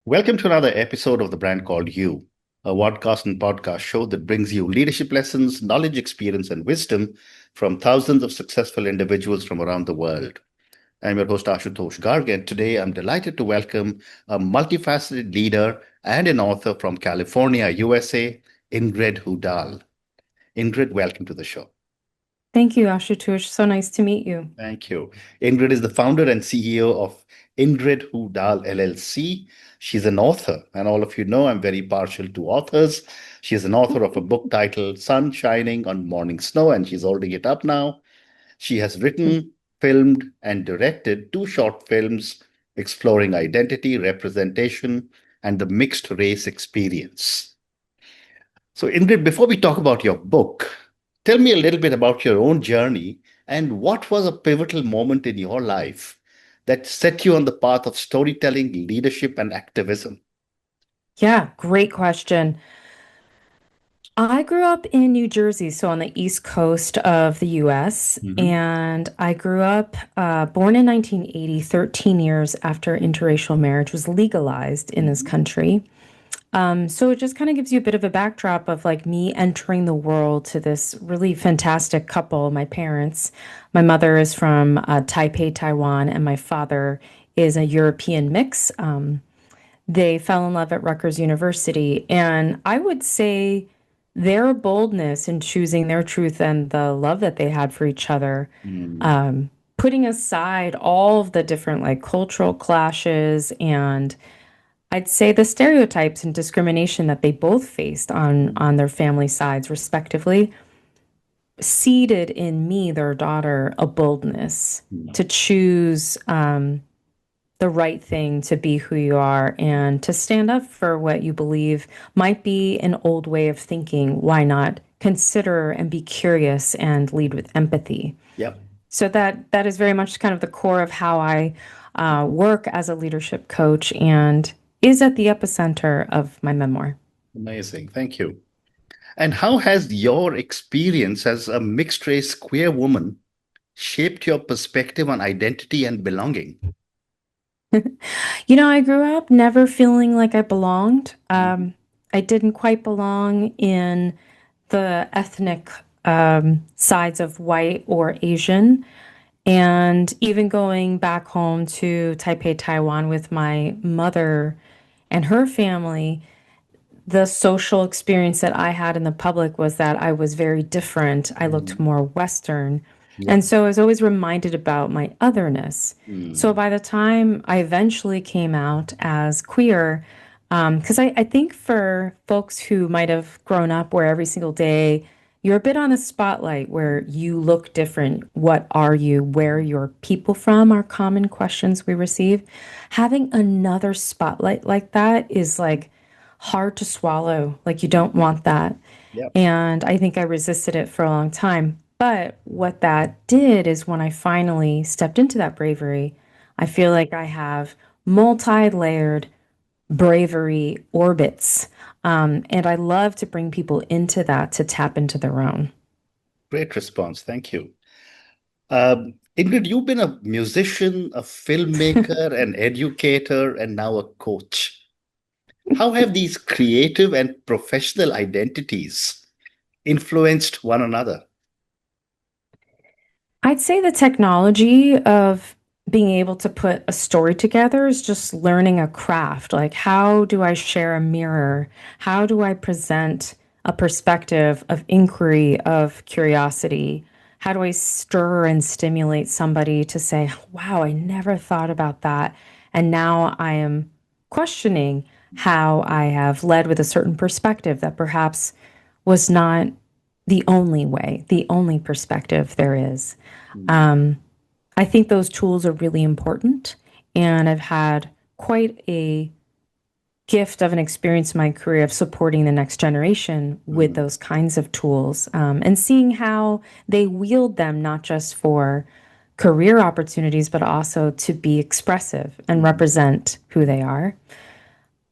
Welcome to another episode of The Brand Called You, a podcast and podcast show that brings you leadership lessons, knowledge, experience, and wisdom from thousands of successful individuals from around the world. I'm your host, Ashutosh Garg, and today I'm delighted to welcome a multifaceted leader and an author from California, USA, Ingrid Dahl. Ingrid, welcome to the show. Thank you, Ashutosh. So nice to meet you. Thank you. Ingrid is the founder and CEO of Ingrid Dahl LLC. She's an author, and all of you know I'm very partial to authors. She's an author of a book titled Sun Shining on Morning Snow, and she's holding it up now. She has written, filmed, and directed two short films exploring identity, representation, and the mixed race experience. So, Ingrid, before we talk about your book, tell me a little bit about your own journey and what was a pivotal moment in your life that set you on the path of storytelling, leadership, and activism. Yeah, great question. I grew up in New Jersey, so on the East Coast of the US, Hmm. and I grew up born in 1980, 13 years after interracial marriage was legalized in this Hmm. country. So it just kind of gives you a bit of a backdrop of like me entering the world to this really fantastic couple, my parents. My mother is from Taipei, Taiwan, and my father is a European mix. They fell in love at Rutgers University. And I would say their boldness in choosing their truth and the love that they had for each other, Hmm. um, putting aside all of the different like cultural clashes and I'd say the stereotypes and discrimination that they both faced on their family sides, respectively, seeded in me, their daughter, a boldness to choose the right thing, to be who you are, and to stand up for what you believe might be an old way of thinking. Why not consider and be curious and lead with empathy? Yep. So that is very much kind of the core of how I work as a leadership coach and is at the epicenter of my memoir. Amazing. Thank you. And how has your experience as a mixed race queer woman shaped your perspective on identity and belonging? You know, I grew up never feeling like I belonged. Mhm. I didn't quite belong in the ethnic sides of white or Asian. And even going back home to Taipei, Taiwan with my mother and her family, the social experience that I had in the public was that I was very different. I looked Mm. more Western. And Yep. so I was always reminded about my otherness. So Mm. by the time I eventually came out as queer, because I think for folks who might have grown up where every single day you're a bit on the spotlight where you look different, what are you, where are your people from are common questions we receive. Having another spotlight like that is like, hard to swallow. Like you don't want that. Yep. And I think I resisted it for a long time. But what that did is when I finally stepped into that bravery, I feel like I have multi-layered bravery orbits. And I love to bring people into that to tap into their own. Great response. Thank you. Ingrid, you've been a musician, a filmmaker, an educator, and now a coach. How have these creative and professional identities influenced one another? I'd say the technology of being able to put a story together is just learning a craft. Like, how do I share a mirror? How do I present a perspective of inquiry, of curiosity? How do I stir and stimulate somebody to say, wow, I never thought about that. And now I am questioning how I have led with a certain perspective that perhaps was not the only way, the only perspective there is. Mm. Um, I think those tools are really important, and I've had quite a gift of an experience in my career of supporting the next generation with Mm. those kinds of tools and seeing how they wield them not just for career opportunities, but also to be expressive and Mm. represent who they are.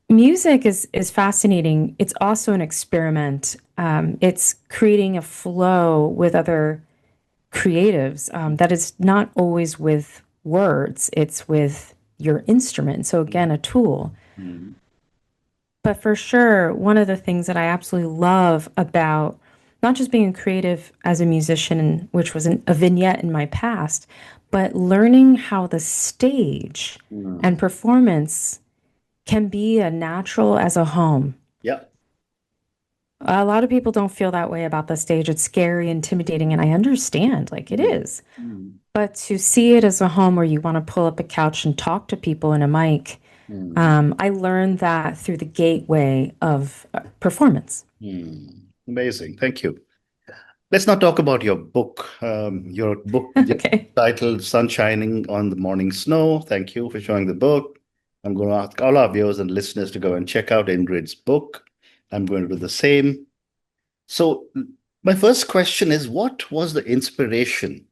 Music is fascinating. It's also an experiment. It's creating a flow with other creatives that is not always with words, it's with your instrument. So, again, Mm. a tool. Mm. But for sure, one of the things that I absolutely love about not just being creative as a musician, which was a vignette in my past, but learning how the stage and Mm. performance can be a natural as a home. Yeah. A lot of people don't feel that way about the stage. It's scary, intimidating, and I understand, like it Mm. is. Mm. But to see it as a home where you want to pull up a couch and talk to people in a mic, Mm. I learned that through the gateway of performance. Mm. Amazing. Thank you. Let's now talk about your book. Your book Okay. titled Sun Shining on the Morning Snow. Thank you for showing the book. I'm going to ask all our viewers and listeners to go and check out Ingrid's book. I'm going to do the same. So, my first question is, what was the inspiration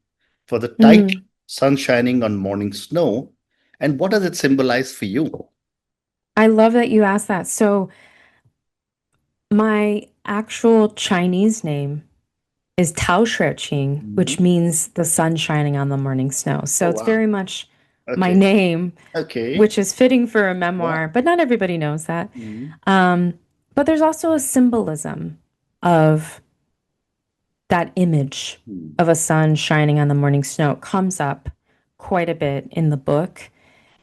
for the title Mm. Sun Shining on Morning Snow, and what does it symbolize for you? I love that you asked that. So, my actual Chinese name is Tao Shreqing, Mhm. which means the sun shining on the morning snow. So, Oh, it's wow. very much my Okay. name, Okay. which is fitting for a Yeah. memoir, but not everybody knows that. Mhm. Um, but there's also a symbolism of that image Mhm. of a sun shining on the morning snow. It comes up quite a bit in the book.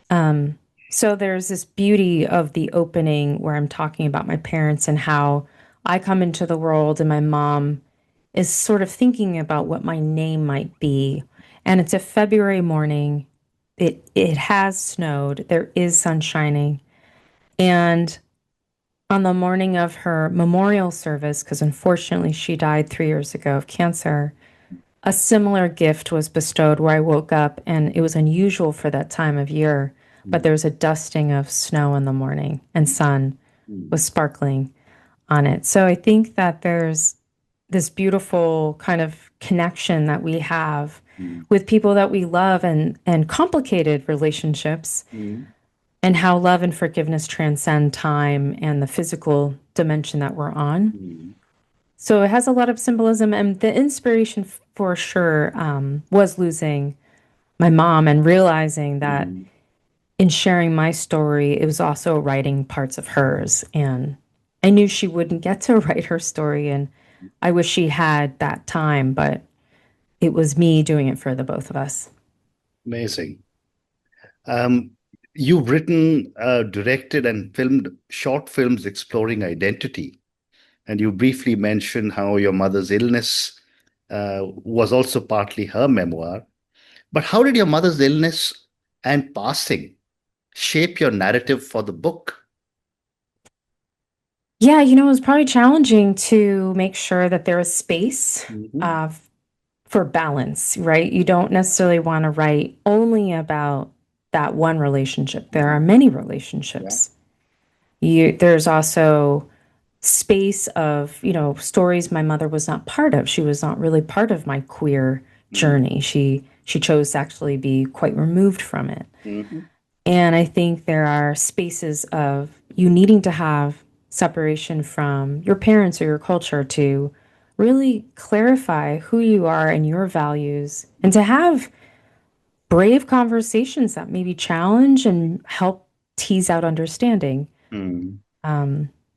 Um, so there's this beauty of the opening where I'm talking about my parents and how I come into the world and my mom is sort of thinking about what my name might be. And it's a February morning. It has snowed. There is sun shining. And on the morning of her memorial service, because unfortunately she died 3 years ago of cancer, a similar gift was bestowed where I woke up and it was unusual for that time of year, but there was a dusting of snow in the morning and sun was Mhm. sparkling on it. So I think that there's this beautiful kind of connection that we have Mhm. with people that we love and complicated relationships Mhm. and how love and forgiveness transcend time and the physical dimension that we're on. Mhm. So it has a lot of symbolism, and the inspiration for sure was losing my mom and realizing that Mhm. in sharing my story, it was also writing parts of hers. And I knew she wouldn't get to write her story, and I wish she had that time, but it was me doing it for the both of us. Amazing. Um, you've written, directed, and filmed short films exploring identity. And you briefly mentioned how your mother's illness was also partly her memoir. But how did your mother's illness and passing shape your narrative for the book? Yeah, it was probably challenging to make sure that there is space Mhm. uh, for balance, right? You don't necessarily want to write only about that one relationship. There are Mhm. many Yeah. relationships. There's also space of, stories my mother was not part of. She was not really part of my queer Mhm. journey. She chose to actually be quite removed from it. Mhm. And I think there are spaces of you needing to have separation from your parents or your culture to really clarify who you are and your values and to have brave conversations that maybe challenge and help tease out understanding. Mhm.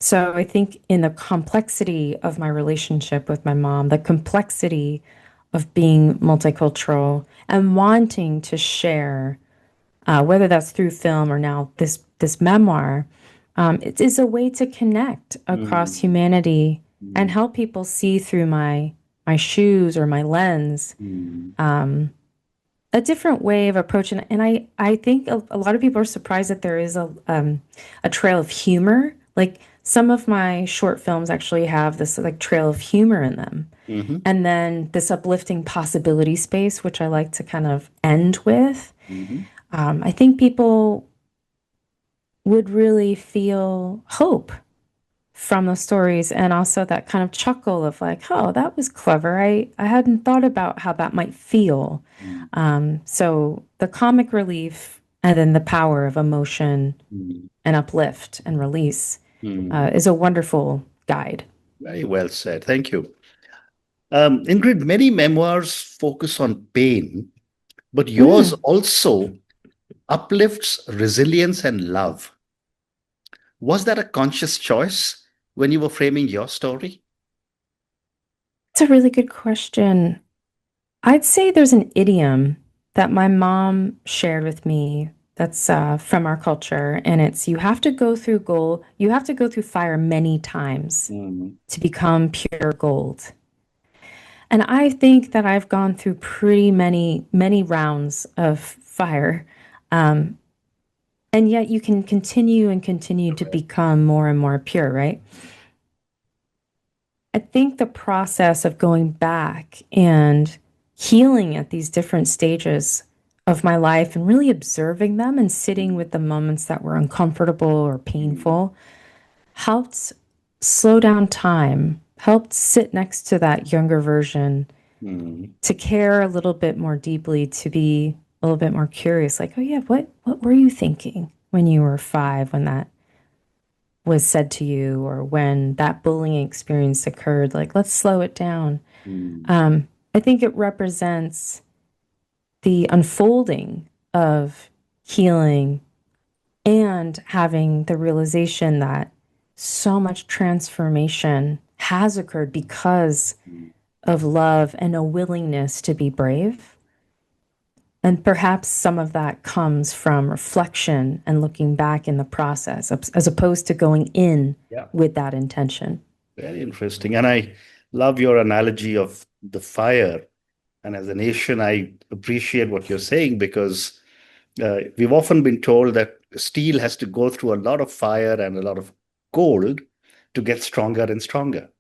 So I think in the complexity of my relationship with my mom, the complexity of being multicultural and wanting to share, whether that's through film or now this memoir, it is a way to connect across Mhm. humanity and Mhm. help people see through my shoes or my lens Mhm. a different way of approaching it. And I think a lot of people are surprised that there is a trail of humor. Like some of my short films actually have this like trail of humor in them. Mhm. And then this uplifting possibility space, which I like to kind of end with. Mhm. I think people would really feel hope from the stories and also that kind of chuckle of like, oh, that was clever. I hadn't thought about how that might feel. Mhm. So the comic relief and then the power of emotion Mhm. and uplift and release Mhm. is a wonderful guide. Very well said. Thank you. Ingrid, many memoirs focus on pain, but yours Mm. also uplifts resilience and love. Was that a conscious choice when you were framing your story? It's a really good question. I'd say there's an idiom that my mom shared with me that's from our culture, and it's you have to go through fire many times Mm, to become pure gold. And I think that I've gone through pretty many rounds of fire. Um, and yet you can continue and continue to correct. become more and more pure, right? I think the process of going back and healing at these different stages of my life and really observing them and sitting Mm, with the moments that were uncomfortable or mm, painful helped slow down time, helped sit next to that younger version mm, to care a little bit more deeply, to be a little bit more curious, like, oh yeah, what were you thinking when you were 5 when that was said to you or when that bullying experience occurred? Like, let's slow it down. mm, I think it represents the unfolding of healing and having the realization that so much transformation has occurred because mm. of love and a willingness to be brave. And perhaps some of that comes from reflection and looking back in the process as opposed to going in Yeah, with that intention. very interesting. And I love your analogy of the fire. And as a nation, I appreciate what you're saying because we've often been told that steel has to go through a lot of fire and a lot of cold to get stronger and stronger.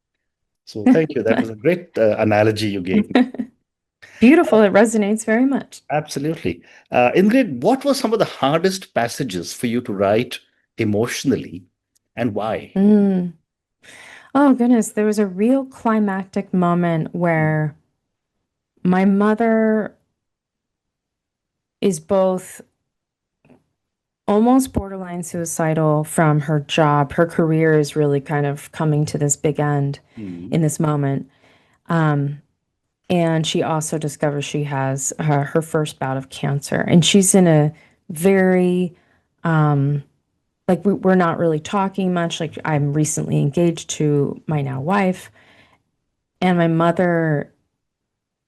So thank you. That was a great analogy you gave me. Beautiful. It resonates very much. Absolutely. Ingrid, what were some of the hardest passages for you to write emotionally and why? Mm. Oh, goodness. There was a real climactic moment Mm, where my mother is both almost borderline suicidal from her job. Her career is really kind of coming to this big end mm, in this moment. Um, and she also discovers she has her first bout of cancer. And she's in a very, like, we're not really talking much. Like, I'm recently engaged to my now wife. And my mother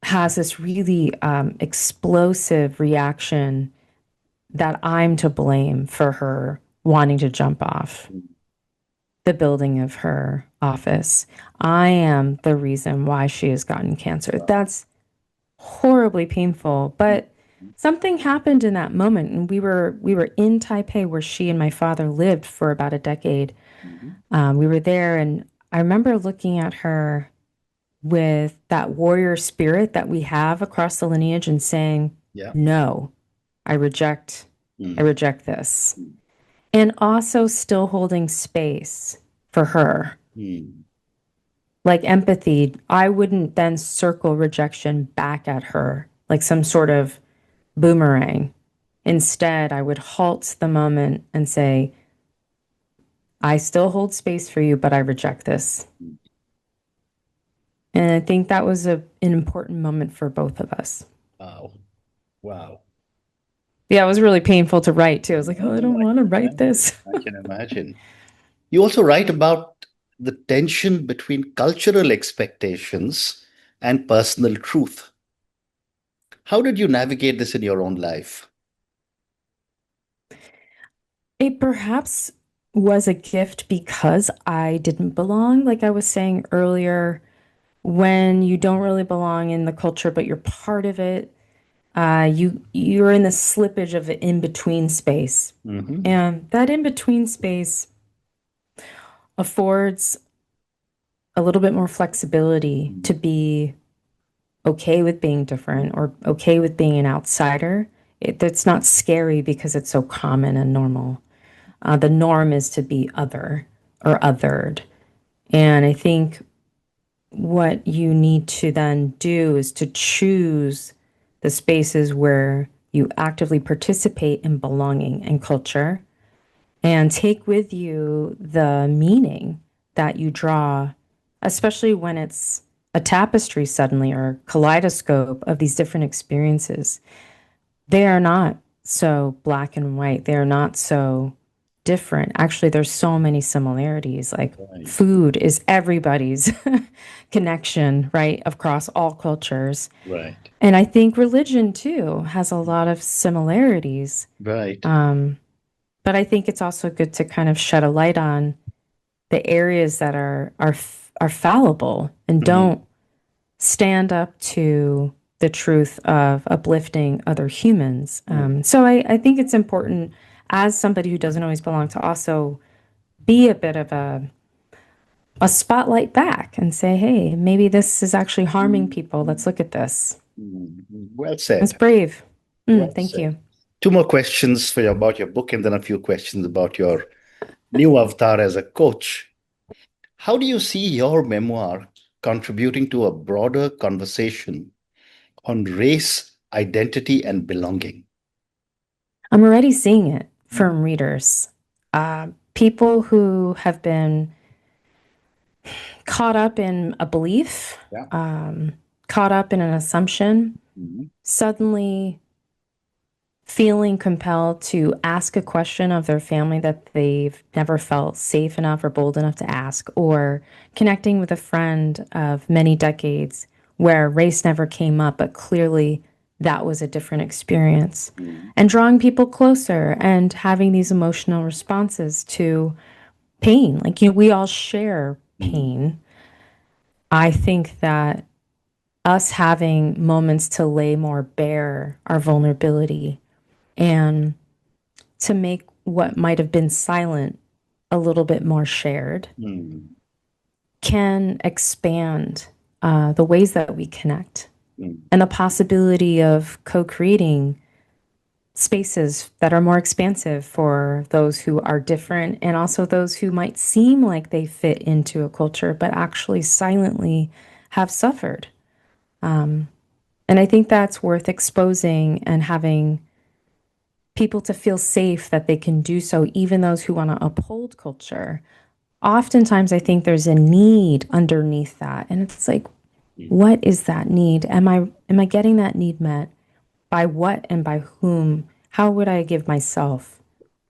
has this really explosive reaction that I'm to blame for her wanting to jump off mm. the building of her office. I am the reason why she has gotten cancer. Wow. That's horribly painful, Mm, but something happened in that moment, and we were in Taipei where she and my father lived for about a decade. mhm. We were there, and I remember looking at her with that warrior spirit that we have across the lineage and saying, Yeah. "No, I reject, I Mm, reject this." mm, And also still holding space for her. mm. Like empathy, I wouldn't then circle rejection back at her like some sort of boomerang. Instead, I would halt the moment and say, I still hold space for you, but I reject this. Mm. And I think that was an important moment for both of us. Wow. Wow. Yeah, it was really painful to write too. I was like, oh, I Oh, don't I want to can write imagine. this. I can imagine. You also write about the tension between cultural expectations and personal truth. How did you navigate this in your own life? It perhaps was a gift because I didn't belong. Like I was saying earlier, when you don't really belong in the culture, but you're part of it, you're in the slippage of the in between space, Hmm. and that in between space affords a little bit more flexibility to be okay with being different or okay with being an outsider. It's not scary because it's so common and normal. The norm is to be other or othered. And I think what you need to then do is to choose the spaces where you actively participate in belonging and culture and take with you the meaning that you draw, especially when it's a tapestry suddenly or a kaleidoscope of these different experiences. They are not so black and white. They are not so different. Actually, there's so many similarities. Like Right. food is everybody's connection, right, across all cultures. Right. And I think religion too has a lot of similarities. Right. Um, but I think it's also good to kind of shed a light on the areas that are fallible and Mhm. don't stand up to the truth of uplifting other humans. So I think it's important as somebody who doesn't always belong to also be a bit of a spotlight back and say, hey, maybe this is actually harming people. Let's look at this. Well That's said. brave. Well Thank said. you. Two more questions for you about your book, and then a few questions about your new avatar as a coach. How do you see your memoir contributing to a broader conversation on race, identity, and belonging? I'm already seeing it from readers. People who have been caught up in a belief, Yeah. caught up in an assumption, Mhm. suddenly feeling compelled to ask a question of their family that they've never felt safe enough or bold enough to ask, or connecting with a friend of many decades where race never came up, but clearly that was a different experience. Mhm. And drawing people closer and having these emotional responses to pain. Like, we all share Mhm. pain. I think that us having moments to lay more bare our vulnerability and to make what might have been silent a little bit more shared Mhm. can expand the ways that we connect Mhm. and the possibility of co creating spaces that are more expansive for those who are different and also those who might seem like they fit into a culture but actually silently have suffered. And I think that's worth exposing and having people to feel safe that they can do so, even those who want to uphold culture. Oftentimes, I think there's a need underneath that. And it's like, what is that need? Am I getting that need met? By what and by whom? How would I give myself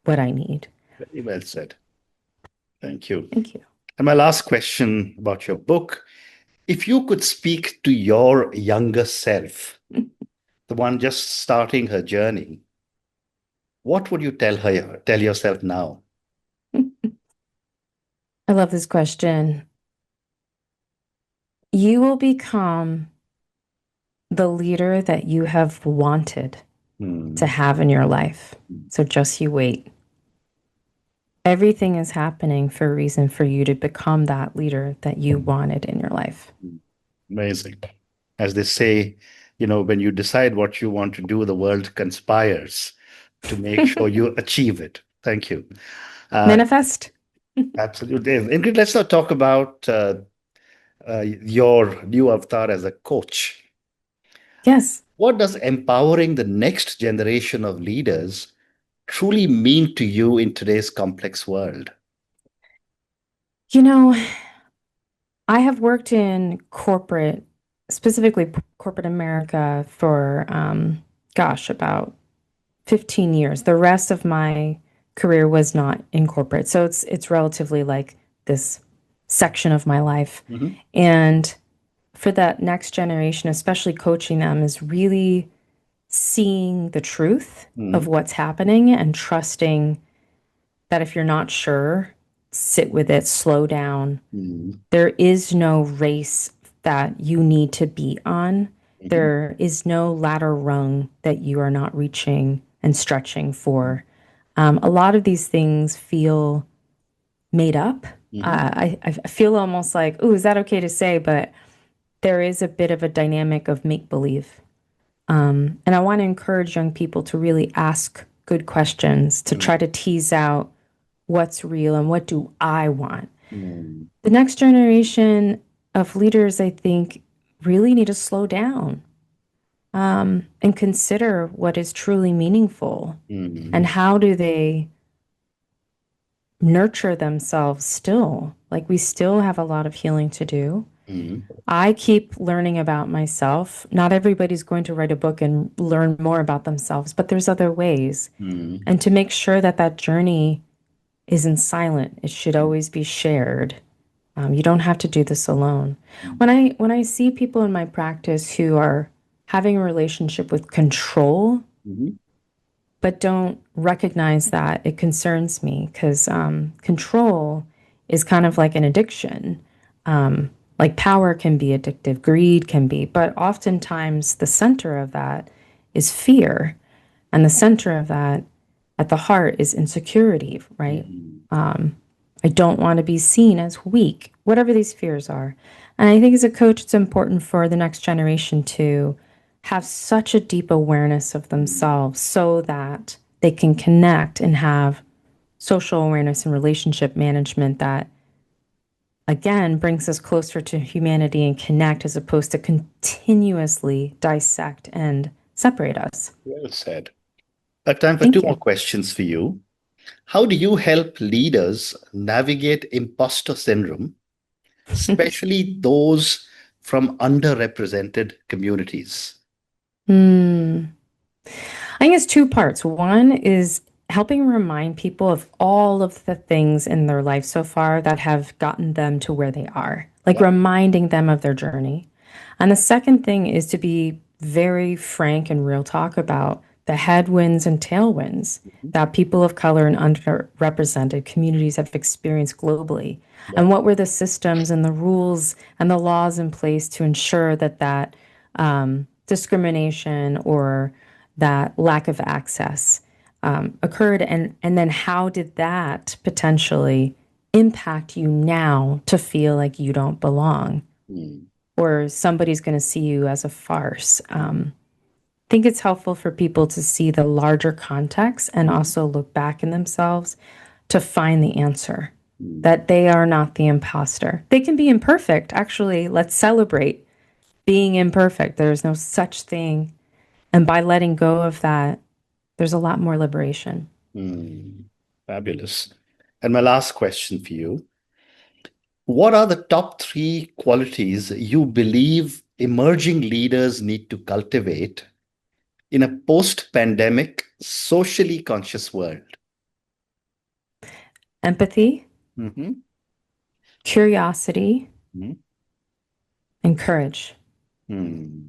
what I need? Very well said. Thank you. Thank you. And my last question about your book. If you could speak to your younger self, the one just starting her journey, what would you tell yourself now? I love this question. You will become the leader that you have wanted to Hmm. have in your life. So just you wait. Everything is happening for a reason for you to become that leader that you wanted in your life. Amazing. As they say, when you decide what you want to do, the world conspires to make sure you achieve it. Thank you. Uh, Manifest. Absolutely. Ingrid, let's now talk about your new avatar as a coach. Yes. What does empowering the next generation of leaders truly mean to you in today's complex world? You know, I have worked in corporate, specifically corporate America, for, gosh, about 15 years. The rest of my career was not in corporate. So it's relatively like this section of my life. Mhm. And for that next generation, especially coaching them, is really seeing the truth of Mhm. what's happening and trusting that if you're not sure, sit with it, slow down. Mhm. There is no race that you need to be on. Mhm. There is no ladder rung that you are not reaching and stretching for. A lot of these things feel made up. Mhm. I feel almost like, ooh, is that okay to say? But there is a bit of a dynamic of make believe. And I want to encourage young people to really ask good questions, to try to tease out what's real and what do I want. Mhm. The next generation of leaders, I think, really need to slow down and consider what is truly meaningful and Mhm. how do they nurture themselves still. Like, we still have a lot of healing to do. Mhm. I keep learning about myself. Not everybody's going to write a book and learn more about themselves, but there's other ways. Mhm. And to make sure that that journey isn't silent. It should always be shared. You don't have to do this alone. When I see people in my practice who are having a relationship with control, Mhm. but don't recognize that, it concerns me because control is kind of like an addiction. Like power can be addictive, greed can be, but oftentimes the center of that is fear. And the center of that at the heart is insecurity, right? Mhm. I don't want to be seen as weak, whatever these fears are. And I think as a coach, it's important for the next generation to have such a deep awareness of themselves so that they can connect and have social awareness and relationship management that, again, brings us closer to humanity and connect as opposed to continuously dissect and separate us. Well said. Time for two Thank more you. questions for you. How do you help leaders navigate imposter syndrome, especially those from underrepresented communities? Hmm. I think it's two parts. One is helping remind people of all of the things in their life so far that have gotten them to where they are, like Yeah. reminding them of their journey. And the second thing is to be very frank and real talk about the headwinds and tailwinds Mhm. that people of color and underrepresented communities have experienced globally. Yeah. And what were the systems and the rules and the laws in place to ensure that discrimination or that lack of access occurred, and then how did that potentially impact you now to feel like you don't belong Mm. or somebody's going to see you as a farce. I think it's helpful for people to see the larger context and Mhm. also look back in themselves to find the answer, Mm. that they are not the imposter. They can be imperfect. Actually, let's celebrate being imperfect. There's no such thing. And by letting go of that, there's a lot more liberation. Mm. Fabulous. And my last question for you. What are the top three qualities you believe emerging leaders need to cultivate in a post-pandemic, socially conscious world? Empathy, Mhm. curiosity, Mhm. and courage. Hmm.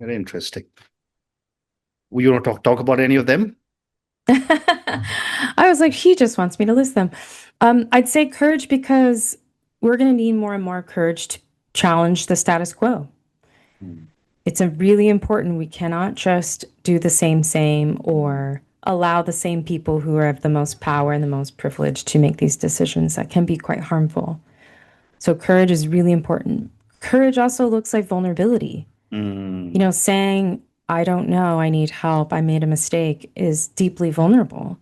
Very interesting. You want to talk about any of them? I was like, she just wants me to list them. I'd say courage because we're going to need more and more courage to challenge the status quo. Hmm. It's a really important. We cannot just do the same Hmm. or allow the same people who have the most power and the most privilege to make these decisions that can be quite harmful. So courage is really important. Courage also looks like vulnerability. You Hmm. know, saying, I don't know, I need help, I made a mistake is deeply vulnerable.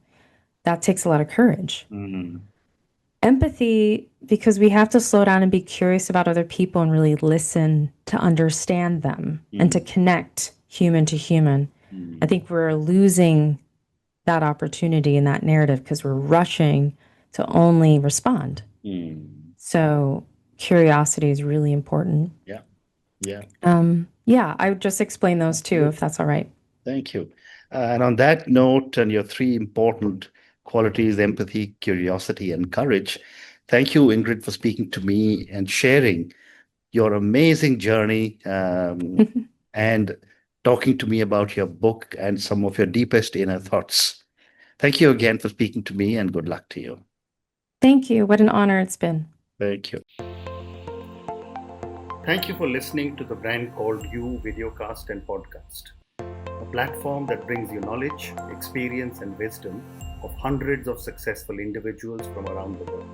That takes a lot of courage. Hmm. Empathy, because we have to slow down and be curious about other people and really listen to understand them and to Hmm. connect human to human. I Hmm. think we're losing that opportunity in that narrative because we're rushing to only respond. Hmm. So, curiosity is really important. Yeah, yeah, Yeah, I would just explain those two if absolutely. that's all right. Thank you. And on that note, and your three important qualities, empathy, curiosity, and courage, thank you, Ingrid, for speaking to me and sharing your amazing journey and talking to me about your book and some of your deepest inner thoughts. Thank you again for speaking to me, and good luck to you. Thank you. What an honor it's been. Thank you. Thank you for listening to the Brand Called You videocast and podcast, a platform that brings you knowledge, experience, and wisdom of hundreds of successful individuals from around the world.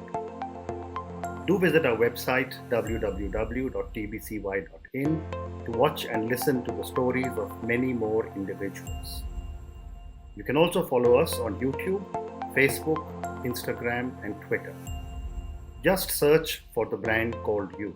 Do visit our website www.tbcy.in to watch and listen to the stories of many more individuals. You can also follow us on YouTube, Facebook, Instagram, and Twitter. Just search for the brand called You.